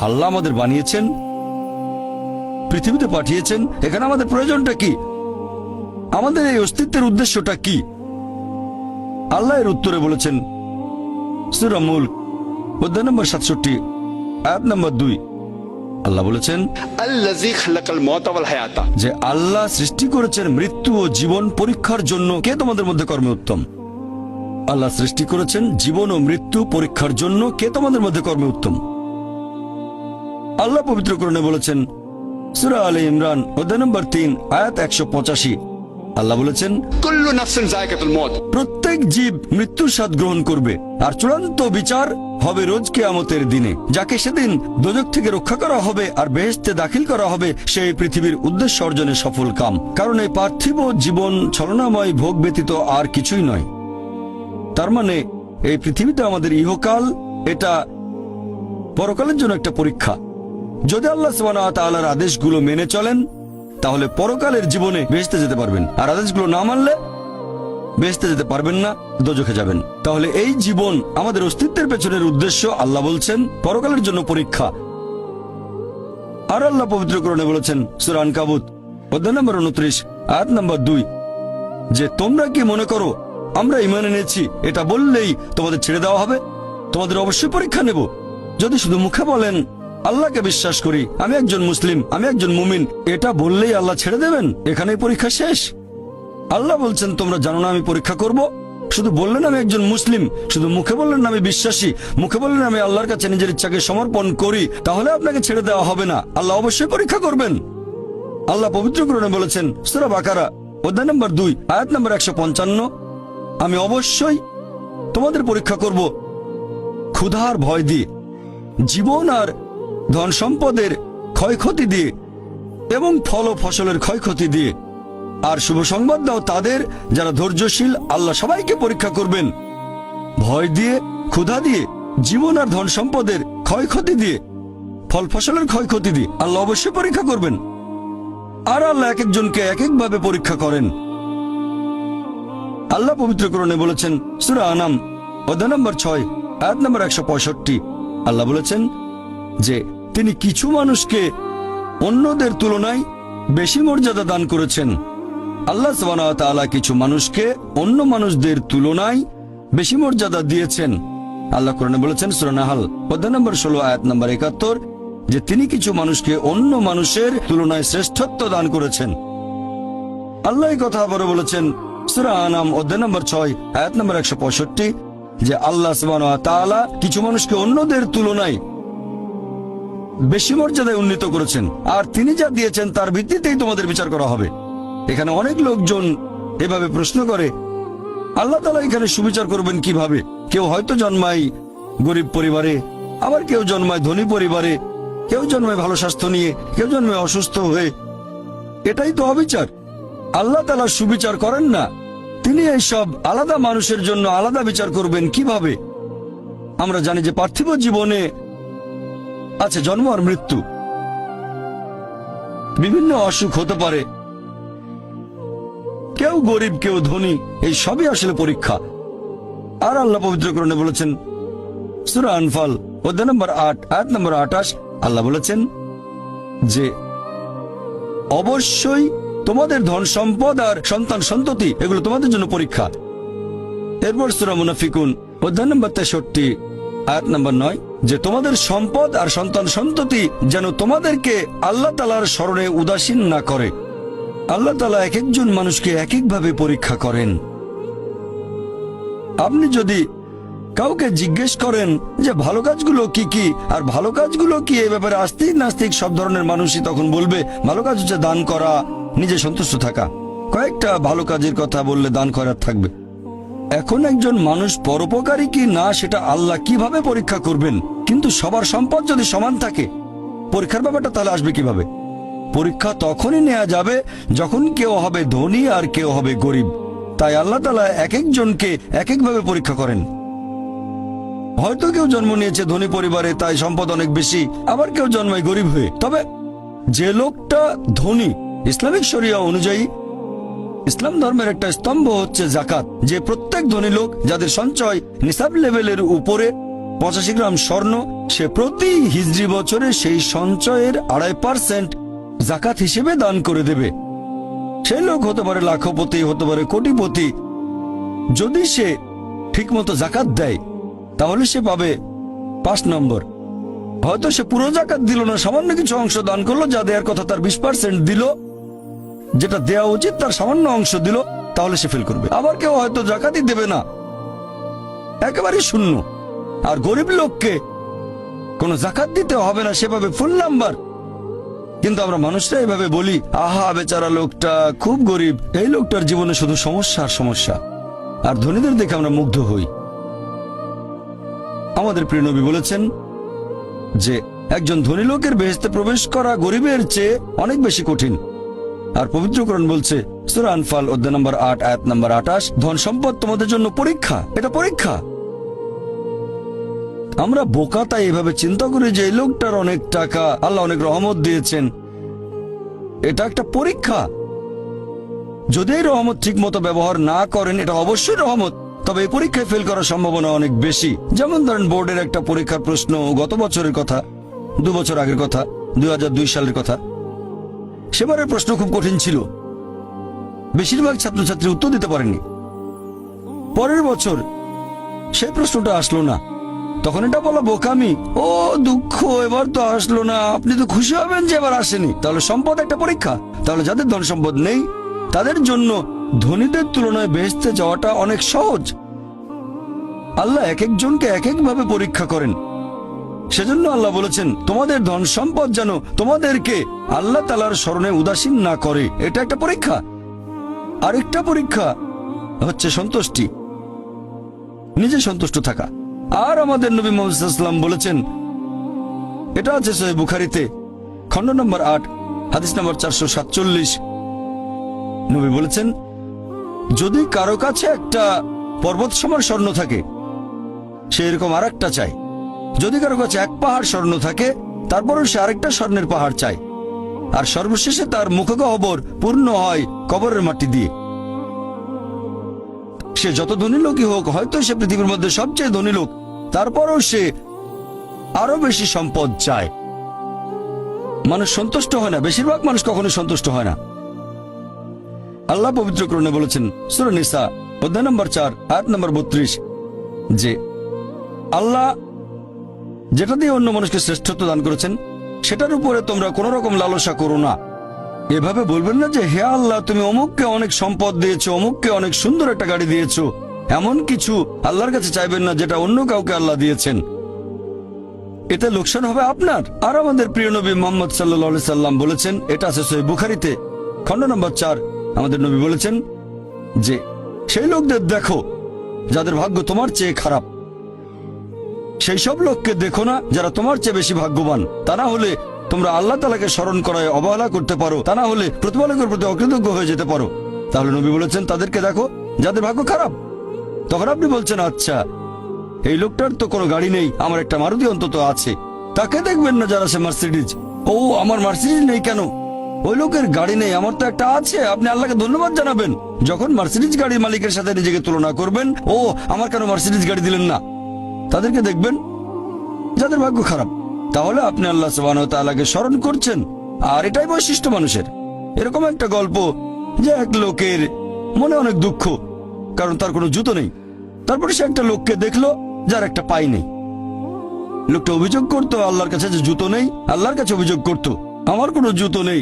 আল্লাহ আমাদের বানিয়েছেন, পৃথিবীতে পাঠিয়েছেন, এখানে আমাদের প্রয়োজনটা কি, আমাদের এই অস্তিত্বের উদ্দেশ্যটা কি? আল্লাহ এর উত্তরে বলেছেন সূরা মুলক অধ্যায় নম্বর 67 আয়াত নম্বর 2। আল্লাহ বলেছেন আল্লাযী খালাকাল মাউতা ওয়াল হায়াতা, যে আল্লাহ সৃষ্টি করেছেন মৃত্যু ও জীবন পরীক্ষার জন্য। কে তোমাদের মধ্যে কর্মে উত্তম? আল্লাহ সৃষ্টি করেছেন জীবন ও মৃত্যু পরীক্ষার জন্য। কে তোমাদের মধ্যে কর্মে উত্তম? আল্লাহ পবিত্র কোরআনে বলেছেন সূরা আলে ইমরান অধ্যায় নম্বর 3 আয়াত 185। আল্লাহ বলেছেন কুল্লু নাফসিন যায়কাতুল মউত, প্রত্যেক জীব মৃত্যুর স্বাদ গ্রহণ করবে, আর চূড়ান্ত বিচার হবে রোজ কিয়ামতের দিনে। যাকে সেদিন দোজখ থেকে রক্ষা করা হবে আর বেহেশতে দাখিল করা হবে, সেই পৃথিবীর উদ্দেশ্য অর্জনে সফল কাম। কারণ এই পার্থিব জীবন ছলনাময় ভোগ ব্যতীত আর কিছুই নয়। তার মানে এই পৃথিবীতে আমাদের ইহকাল, এটা পরকালের জন্য একটা পরীক্ষা। যদি আল্লাহ সুবহানাহু ওয়া তাআলার আদেশগুলো মেনে চলেন, তাহলে পরকালের জীবনে বেহেশতে যেতে পারবেন, আর আদেশগুলো না মানলে বেহেশতে যেতে পারবেন না, দোজখে যাবেন। তাহলে এই জীবন আমাদের অস্তিত্বের পেছনের উদ্দেশ্য। আল্লাহ বলছেন পরকালের জন্য পরীক্ষা। আর আল্লাহ পবিত্র কোরআনে বলেছেন সূরা আনকাবুত অধ্যায় নম্বর 29 আয়াত নম্বর 2 যে তোমরা কি মনে করো আমরা ঈমান এনেছি এটা বললেই তোমাদের ছেড়ে দেওয়া হবে? তোমাদের অবশ্যই পরীক্ষা নেব। যদি শুধু মুখে বলেন আল্লাহকে বিশ্বাস করি, আমি একজন মুসলিম, আমি একজন মুমিন, এটা বললেই আল্লাহ ছেড়ে দেবেন? এখানেই পরীক্ষা শেষ? আল্লাহ বলছেন তোমরা জানো না আমি পরীক্ষা করব? শুধু বললেন আমি একজন মুসলিম, শুধু মুখে বললেন আমি বিশ্বাসী, মুখে বললেন আমি আল্লাহর কাছে নিজের ইচ্ছাকে সমর্পণ করি, তাহলে আপনাকে ছেড়ে দেওয়া হবে না। আল্লাহ অবশ্যই পরীক্ষা করবেন। আল্লাহ পবিত্র কোরআনে বলেছেন সূরা বাকারা অধ্যায় নম্বর 2 আয়াত নম্বর 155 আমি অবশ্যই তোমাদের পরীক্ষা করব ক্ষুধার ভয় দিয়ে, জীবন আর ধন সম্পদের ক্ষয়ক্ষতি দিয়ে, এবং ফল ও ফসলের ক্ষয়ক্ষতি দিয়ে। আর শুভ সংবাদ দাও তাদের যারা ধৈর্যশীল। আল্লাহ সবাইকে পরীক্ষা করবেন ভয় দিয়ে, ক্ষুধা দিয়ে, জীবন আর ধন সম্পদের ক্ষয়ক্ষতি দিয়ে, ফল ফসলের ক্ষয়ক্ষতি দিয়ে। আল্লাহ অবশ্যই পরীক্ষা করবেন। আর আল্লাহ এক একজনকে এক একভাবে পরীক্ষা করেন। আল্লাহ পবিত্র কোরআনে বলেছেন সূরা আনাম অধ্যায় নম্বর 6 আয়াত নম্বর 165। আল্লাহ বলেছেন যে তিনি কিছু মানুষকে অন্যদের তুলনায় বেশি মর্যাদা দান করেছেন। আল্লাহ সুবহানাহু ওয়া তাআলা কিছু মানুষকে অন্য মানুষদের তুলনায় বেশি মর্যাদা দিয়েছেন। আল্লাহ কোরআনে বলেছেন সূরা নাহল অধ্যায় নম্বর 16 আয়াত নম্বর 71 যে তিনি কিছু মানুষকে অন্য মানুষের তুলনায় শ্রেষ্ঠত্ব দান করেছেন। আল্লাহ এই কথা আবারও বলেছেন সূরা আনাম অধ্যায় নম্বর 6 আয়াত নম্বর 165 যে আল্লাহ সুবহানাহু ওয়া তাআলা কিছু মানুষকে অন্যদের তুলনায় বেশি মর্যাদায় উন্নীত করেছেন, আর তিনি যা দিয়েছেন তার ভিত্তিতেই তোমাদের বিচার করা হবে। এখানে অনেক লোকজন এভাবে প্রশ্ন করে আল্লাহ তাআলা এখানে সুবিচার করবেন কিভাবে? কেউ হয়তো জন্মায় গরিব পরিবারে, আবার কেউ জন্মায় ধনী পরিবারে, কেউ জন্মায় ভালো স্বাস্থ্য নিয়ে, কেউ জন্মায় অসুস্থ হয়ে। এটাই তো অবিচার। আল্লাহ তাআলা সুবিচার করেন না। তিনি এইসব আলাদা মানুষের জন্য আলাদা বিচার করবেন কিভাবে? আমরা জানি যে পার্থিব জীবনে আছে জন্ম আর মৃত্যু, বিভিন্ন অসুখ হতে পারে, কেউ গরিব কেউ ধনী, এই সবই আসলে পরীক্ষা। আর আল্লাহ পবিত্র কোরআনে বলেছেন সূরা আনফাল অধ্যায় নম্বর 8 আয়াত নম্বর 28 আল্লাহ বলেছেন যে অবশ্যই তোমাদের ধন সম্পদ আর সন্তান সন্ততি এগুলো তোমাদের জন্য পরীক্ষা। এরপর সূরা মুনাফিকুন অধ্যায় নম্বর 63 আয়াত নম্বর 9 যে তোমাদের সম্পদ আর সন্তান সন্ততি যেন তোমাদেরকে আল্লাহ তাআলার স্মরণে উদাসীন না করে। আল্লাহ তাআলা এক একজন মানুষকে এক একভাবে পরীক্ষা করেন। আপনি যদি কাউকে জিজ্ঞেস করেন যে ভালো কাজগুলো কি কি আর ভালো কাজগুলো কি, এই ব্যাপারে আস্তিক নাস্তিক সব ধরনের মানুষই তখন বলবে ভালো কাজ হচ্ছে দান করা, নিজে সন্তুষ্ট থাকা। কয়েকটা ভালো কাজের কথা বললে দান করার থাকবে। এখন একজন মানুষ পরোপকারী কি না সেটা আল্লাহ কিভাবে পরীক্ষা করবেন? কিন্তু সবার সম্পদ যদি সমান থাকে, পরীক্ষার ব্যাপারটা তাহলে আসবে কিভাবে? পরীক্ষা তখনই নেওয়া যাবে যখন কেউ হবে ধনী আর কেউ হবে গরিব। তাই আল্লাহ তাআলা এক একজনকে এক একভাবে পরীক্ষা করেন। হয়তো কেউ জন্ম নিয়েছে ধনী পরিবারে, তাই সম্পদ অনেক বেশি, আবার কেউ জন্মায় গরিব হয়ে। তবে যে লোকটা ধনী, ইসলামিক শরিয়া অনুযায়ী ইসলাম ধর্মের একটা স্তম্ভ হচ্ছে যাকাত, যে প্রত্যেক ধনী লোক যাদের সঞ্চয় নিসাব লেভেলের উপরে 85 গ্রাম স্বর্ণ সে প্রতি হিজরি বছরে সেই সঞ্চয়ের 2.5% জাকাত হিসেবে দান করে দেবে। সেই লোক হতে পারে লাখপতি, হতে পারে কোটিপতি। যদি সে ঠিকমতো জাকাত দেয় তাহলে সে পাবে 5 নম্বর। হয়তো সে পুরো জাকাত দিল না, সামান্য কিছু অংশ দান করলো, যা দেওয়ার কথা তার 20% দিল, যেটা দেওয়া উচিত তার সামান্য অংশ দিল, তাহলে সে ফেল করবে। আবার কেউ হয়তো জাকাতই দেবে না, একেবারে শূন্য। আর গরিব লোককে কোনো জাকাত দিতে হবে না, সে পাবে ফুল নাম্বার। কিন্তু আমরা মানুষরা এভাবে বলি, আহা বেচারা লোকটা খুব গরিব, এই লোকটার জীবনে শুধু সমস্যা আর সমস্যা। আর ধনীদের দেখে আমরা মুগ্ধ হই। আমাদের প্রিয় নবী বলেছেন যে একজন ধনী লোকের বেহেশতে প্রবেশ করা গরিবের চেয়ে অনেক বেশি কঠিন। আর পবিত্র কোরআন বলছে সূরা আনফাল অধ্যায় নম্বর 8 আয়াত নম্বর 28, ধন সম্পদ তোমাদের জন্য পরীক্ষা, এটা পরীক্ষা। আমরা বোকা তাই এভাবে চিন্তা করি যে এই লোকটার অনেক টাকা, আল্লাহ অনেক রহমত দিয়েছেন, এটা একটা পরীক্ষা। যদি এই রহমত ঠিক মতো ব্যবহার না করেন, এটা অবশ্যই রহমত, তবে এই পরীক্ষায় ফেল করার সম্ভাবনা অনেক বেশি। যেমন ধরেন বোর্ডের একটা পরীক্ষার প্রশ্ন, গত বছরের কথা, 2 বছর আগের কথা, 2002 সালের কথা। সেবারের প্রশ্ন খুব কঠিন ছিল, বেশিরভাগ ছাত্রছাত্রী উত্তর দিতে পারেনি। পরের বছর সেই প্রশ্নটা আসলো না, তখন এটা বলা বোকামি, ও দুঃখ, এবার তো আসলো না, আপনি তো খুশি হবেন যে এবার আসেনি। তাহলে সম্পদ একটা পরীক্ষা। তাহলে যাদের ধন সম্পদ নেই তাদের জন্য ধনীদের তুলনায় বেহেশতে যাওয়াটা অনেক সহজ। আল্লাহ এক একজনকে এক একভাবে পরীক্ষা করেন। সেজন্য আল্লাহ বলেছেন তোমাদের ধন সম্পদ যেন তোমাদেরকে আল্লাহ তাআলার স্মরণে উদাসীন না করে, এটা একটা পরীক্ষা। আরেকটা পরীক্ষা হচ্ছে সন্তুষ্টি, নিজে সন্তুষ্ট থাকা। আর আমাদের নবী মুহাম্মদ সাল্লাল্লাহু আলাইহি ওয়াসাল্লাম বলেছেন, এটা আছে সহিহ বুখারীতে খণ্ড নম্বর 8 হাদিস নম্বর 447, নবী বলেছেন যদি কারো কাছে একটা পর্বত সমান স্বর্ণ থাকে সে এরকম আরেকটা চায়। যদি কারো কাছে 1 পাহাড় স্বর্ণ থাকে তারপরও সে আরেকটা স্বর্ণের পাহাড় চায়। আর সর্বশেষে তার মুখগহ্বর পূর্ণ হয় কবরের মাটি দিয়ে। সে যত ধনী লোকই হোক, হয়তো সে পৃথিবীর মধ্যে সবচেয়ে ধনী লোক, তারপরও সে আরো বেশি সম্পদ চায়। মানুষ সন্তুষ্ট হয় না, বেশিরভাগ মানুষ কখনো সন্তুষ্ট হয় না। আল্লাহ পবিত্র কোরআনে বলেছেন সূরা নিসা অধ্যায় নম্বর 4 আয়াত নম্বর 32 যে আল্লাহ যেটা দিয়ে অন্য মানুষকে শ্রেষ্ঠত্ব দান করেছেন সেটার উপরে তোমরা কোন রকম লালসা করো না। এভাবে বলবেন না যে হে আল্লাহ তুমি অমুককে অনেক সম্পদ দিয়েছো, অমুককে অনেক সুন্দর একটা গাড়ি দিয়েছো, এমন কিছু আল্লাহর কাছে চাইবেন না যেটা অন্য কাউকে আল্লাহ দিয়েছেন, এতে লোকসান হবে আপনার। আর আমাদের প্রিয় নবী মুহাম্মদ সাল্লাল্লাহু আলাইহি সাল্লাম বলেছেন, এটা আছে সহিহ বুখারীতে খণ্ড নম্বর 4, আমাদের নবী বলেছেন যে সেই লোকদের দেখো যাদের ভাগ্য তোমার চেয়ে খারাপ, সেই সব লোককে দেখো না যারা তোমার চেয়ে বেশি ভাগ্যবান। তা না হলে তোমরা আল্লাহ তাআলাকে স্মরণ করায় অবহেলা করতে পারো, তা না হলে প্রতিপালকের প্রতি অকৃতজ্ঞ হয়ে যেতে পারো। তাহলে নবী বলেছেন তাদেরকে দেখো যাদের ভাগ্য খারাপ। তখন আপনি বলছেন আচ্ছা এই লোকটার তো কোনো গাড়ি নেই, আমার একটা মারুতি অন্তত আছে। তাকে দেখবেন না যারা সে মার্সিডিজ, ও আমার মার্সিডিজ নেই কেন, ওই লোকের গাড়ি নেই, আমার তো একটা আছে। আপনি আল্লাহকে ধন্যবাদ জানাবেন। যখন মার্সিডিজ গাড়ির মালিকের সাথে নিজেকে তুলনা করবেন, ও আমার কেন মার্সিডিজ গাড়ি দিলেন না, তাদেরকে দেখবেন যাদের ভাগ্য খারাপ। তাহলে আপনি আল্লাহ সুবহানাহু ওয়া তাআলাকে স্মরণ করছেন। আর এটাই বৈশিষ্ট্য মানুষের। এরকম একটা গল্প যে এক লোকের মনে অনেক দুঃখ, কারণ তার কোনো জুতো নেই। তারপরে সে একটা লোককে দেখলো যার একটা পাই নেই। লোকটা অভিযোগ করতো আল্লাহর কাছে যে জুতো নেই, আল্লাহর কাছে অভিযোগ করতো আমার কোনো জুতো নেই।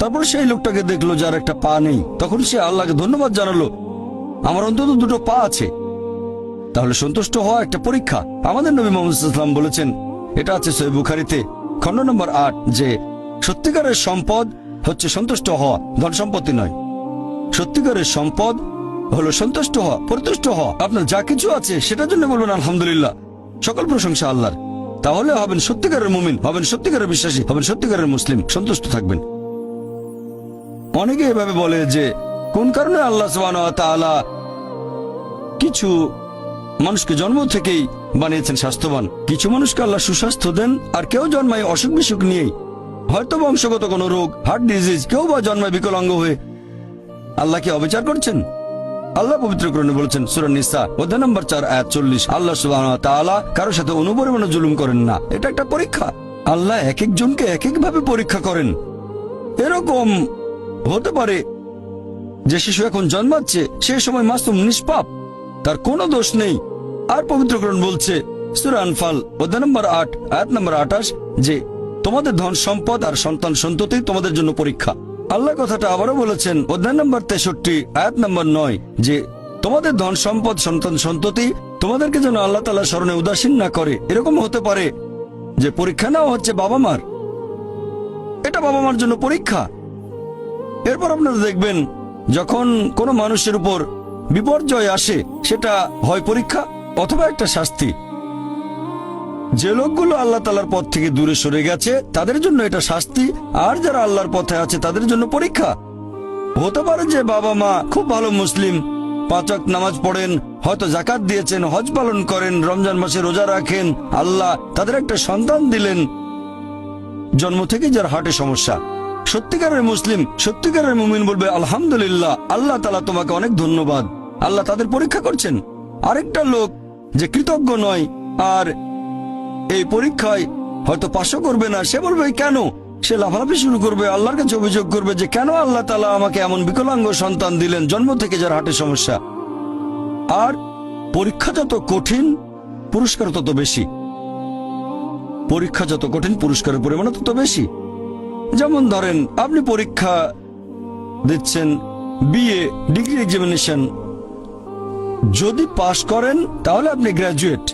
তারপর সেই লোকটাকে দেখলো যার একটা পা নেই, তখন সে আল্লাহকে ধন্যবাদ জানালো আমার অন্তত 2টো পা আছে। তাহলে সন্তুষ্ট হওয়া একটা পরীক্ষা। আমাদের নবী মুহাম্মদ সাল্লাল্লাহু আলাইহি ওয়াসাল্লাম বলেছেন, এটা আছে সহিহ বুখারীতে খণ্ড নম্বর 8 যে সত্যিকারের সম্পদ হচ্ছে সন্তুষ্ট হওয়া, ধন সম্পত্তি নয়। সত্যিকারের সম্পদ হলো সন্তুষ্ট হওয়া, পরিতুষ্ট হওয়া। আপনার যা কিছু আছে সেটার জন্য বলবেন আলহামদুলিল্লাহ, সকল প্রশংসা আল্লাহর। তাহলে হবেন সত্যিকারের মুমিন, হবেন সত্যিকারের বিশ্বাসী, হবেন সত্যিকারের মুসলিম, সন্তুষ্ট থাকবেন। অনেকে এভাবে বলে যে কোন কারণে আল্লাহ সুবহানাহু ওয়া তাআলা কিছু মানুষকে জন্ম থেকেই বানিয়েছেন স্বাস্থ্যবান, কিছু মানুষকে আল্লাহ সুস্বাস্থ্য দেন, আর কেউ জন্মায় অসুখ বিসুখ নিয়েই, হয়তো বংশগত কোনো রোগ, হার্ট ডিজিজ, কেউ বা জন্মায় বিকলাঙ্গ হয়ে। আল্লাহ কি অবিচার করছেন? আল্লাহ পবিত্র কোরআনে বলেছেন সূরা নিসা অধ্যায় নম্বর 4 আয়াত 40, আল্লাহ সুবহানাহু ওয়া তাআলা কারোর সাথে অনুপরিমাণে জুলুম করেন না। এটা একটা পরীক্ষা। আল্লাহ এক একজনকে এক এক ভাবে পরীক্ষা করেন। এরকম হতে পারে যে শিশু এখন জন্মাচ্ছে, সেই সময় মাসুম নিষ্পাপ, তার কোনো দোষ নেই। আর পবিত্র কোরআন বলছে সূরা আনফাল অধ্যায় নম্বর 8 আয়াত নম্বর 28 যে তোমাদের ধন সম্পদ আর সন্তান সন্ততি তোমাদের জন্য পরীক্ষা। আল্লাহ কথাটা আবারও বলেছেন অধ্যায় নম্বর 63 আয়াত নম্বর 9 যে তোমাদের ধন সম্পদ সন্তান সন্ততি তোমাদেরকে যেন আল্লাহ তাআলা স্মরণে উদাসীন না করে। এরকম হতে পারে যে পরীক্ষা নেওয়া হচ্ছে বাবা মার, এটা বাবা মার জন্য পরীক্ষা। এরপর আপনারা দেখবেন যখন কোনো মানুষের উপর বিপর্যয় আসে, সেটা হয় পরীক্ষা অথবা একটা শাস্তি। যে লোকগুলো আল্লাহ তাআলার পথ থেকে দূরে সরে গেছে তাদের জন্য এটা শাস্তি, আর যারা আল্লাহর পথে আছে তাদের জন্য পরীক্ষা। হতে পারে যে বাবা মা খুব ভালো মুসলিম, 5 ওয়াক্ত নামাজ পড়েন, হয়তো যাকাত দিয়েছেন, হজ পালন করেন, রমজান মাসে রোজা রাখেন, আল্লাহ তাদের একটা সন্তান দিলেন জন্ম থেকে যার হার্টে সমস্যা। সত্যিকারের মুসলিম, সত্যিকারের মুমিন বলবে আলহামদুলিল্লাহ, আল্লাহ তাআলা তোমাকে অনেক ধন্যবাদ। আল্লাহ তাদের পরীক্ষা করছেন। আরেকটা লোক যে কৃতজ্ঞ নয় আর এই পরীক্ষায় হয়তো পাশও করবে না, সে বলবে কেন, সে লাফালাফি শুরু করবে, আল্লাহর কাছে অভিযোগ করবে যে কেন আল্লাহ তাআলা আমাকে এমন বিকলাঙ্গ সন্তান দিলেন জন্ম থেকে যার হার্টে সমস্যা। আর পরীক্ষা যত কঠিন পুরস্কার তত বেশি। পরীক্ষা যত কঠিন পুরস্কারের পরিমাণ তত বেশি। যেমন ধরেন আপনি পরীক্ষা দিচ্ছেন বিএ ডিগ্রি এক্সামিনেশন, যদি পাশ করেন তাহলে আপনি graduate,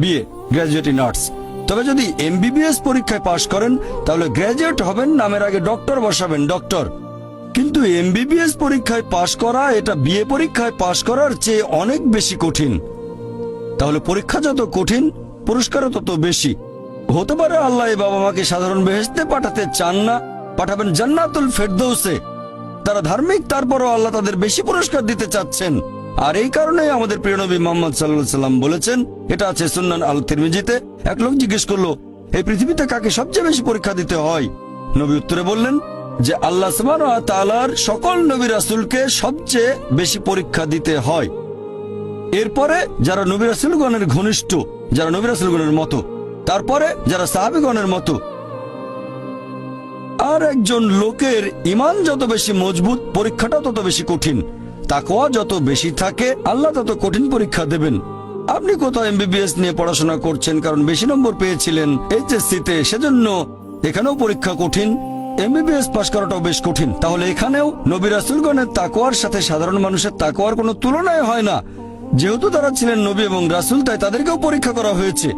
BA graduate in arts. তবে যদি এমবিবিএস পরীক্ষায় পাশ করেন তাহলে গ্র্যাজুয়েট হবেন, নামের আগে ডক্টর বসাবেন, ডক্টর। কিন্তু এমবিবিএস পরীক্ষায় পাশ করা এটা বিএ পরীক্ষায় পাশ করার চেয়ে অনেক বেশি কঠিন। তাহলে পরীক্ষা যত কঠিন পুরস্কারও তত বেশি। হতে পারে আল্লাহ এই বাবা মাকে সাধারণ বেহেশতে পাঠাতে চান না, পাঠাবেন জান্নাতুল ফেরদৌসে। তারা ধার্মিক, তারপরও আল্লাহ তাদের বেশি পুরস্কার দিতে চাচ্ছেন। আর এই কারণে আমাদের প্রিয় নবী মুহাম্মদ সাল্লাল্লাহু আলাইহি সাল্লাম বলেছেন, এটা আছে সুন্নান আল তিরমিজিতে, এক লোক জিজ্ঞেস করলো এই পৃথিবীতে কাকে সবচেয়ে বেশি পরীক্ষা দিতে হয়? নবী উত্তরে বললেন যে আল্লাহ সুবহানাহু ওয়া তাআলার সকল নবী রাসূলকে সবচেয়ে বেশি পরীক্ষা দিতে হয়। এরপরে যারা নবী রাসূলগণের ঘনিষ্ঠ, যারা নবী রাসূলগণের মতো, তারপরে যারা সাহাবীগণের মতো। আর একজন লোকের ঈমান যত বেশি মজবুত পরীক্ষাটা তত বেশি কঠিন। তাকওয়া যত বেশি থাকে আল্লাহ তত কঠিন পরীক্ষা দেবেন। আপনি কোথাও এমবিবিএস নিয়ে পড়াশোনা করছেন কারণ বেশি নম্বর পেয়েছিলেন এইচএসসি-তে, সেজন্য এখানেও পরীক্ষা কঠিন। এমবিবিএস পাশ করাটাও বেশ কঠিন। তাহলে এখানেও নবী রাসূলগণের তাকওয়ার সাথে সাধারণ মানুষের তাকওয়ার কোনো তুলনায় হয় না। যেহেতু তারা ছিলেন নবী এবং রাসূল, তাই তাদেরকেও পরীক্ষা করা হয়েছে।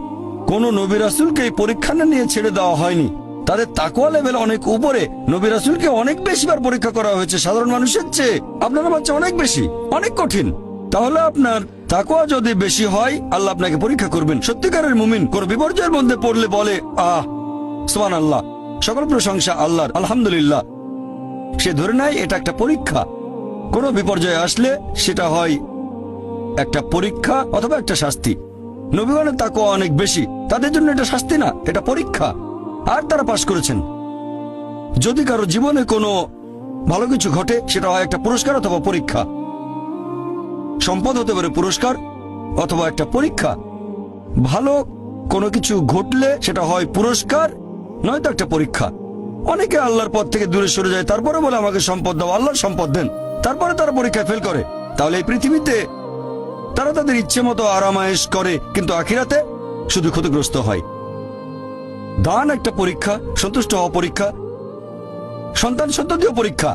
কোন নবী রাসূলকে এই পরীক্ষা না নিয়ে ছেড়ে দেওয়া হয়নি। তাদের তাকওয়া লেভেল অনেক উপরে। নবী রাসূলকে অনেক বেশিবার পরীক্ষা করা হয়েছে সাধারণ মানুষের চেয়ে। আপনার বাচ্চা অনেক বেশি, অনেক কঠিন। তাহলে আপনার তাকওয়া যদি বেশি হয় আল্লাহ আপনাকে পরীক্ষা করবেন। সত্যিকারের মুমিন কোন বিপর্যয়ের মধ্যে পড়লে বলে সুবহানাল্লাহ, সকল প্রশংসা আল্লাহর, আলহামদুলিল্লাহ। সে ধরে নেয় এটা একটা পরীক্ষা। কোন বিপর্যয় আসলে সেটা হয় একটা পরীক্ষা অথবা একটা শাস্তি। নবীগণের তাকওয়া অনেক বেশি, তাদের জন্য এটা শাস্তি না, এটা পরীক্ষা। আর তারা পাশ করেছেন। যদি কারো জীবনে কোনো ভালো কিছু ঘটে সেটা হয় একটা পুরস্কার অথবা পরীক্ষা। সম্পদ হতে পারে পুরস্কার অথবা একটা পরীক্ষা। ভালো কোনো কিছু ঘটলে সেটা হয় পুরস্কার নয়তো একটা পরীক্ষা। অনেকে আল্লাহর পথ থেকে দূরে সরে যায়, তারপরে বলে আমাকে সম্পদ দাও, আল্লাহর সম্পদ দেন, তারপরে তারা পরীক্ষায় ফেল করে। তাহলে এই পৃথিবীতে তারা তাদের ইচ্ছে মতো আরামায়েশ করে, কিন্তু আখিরাতে শুধু ক্ষতিগ্রস্ত হয়। দান একটা পরীক্ষা, সন্তুষ্ট হওয়া পরীক্ষা, সন্তান সন্ততিও পরীক্ষা।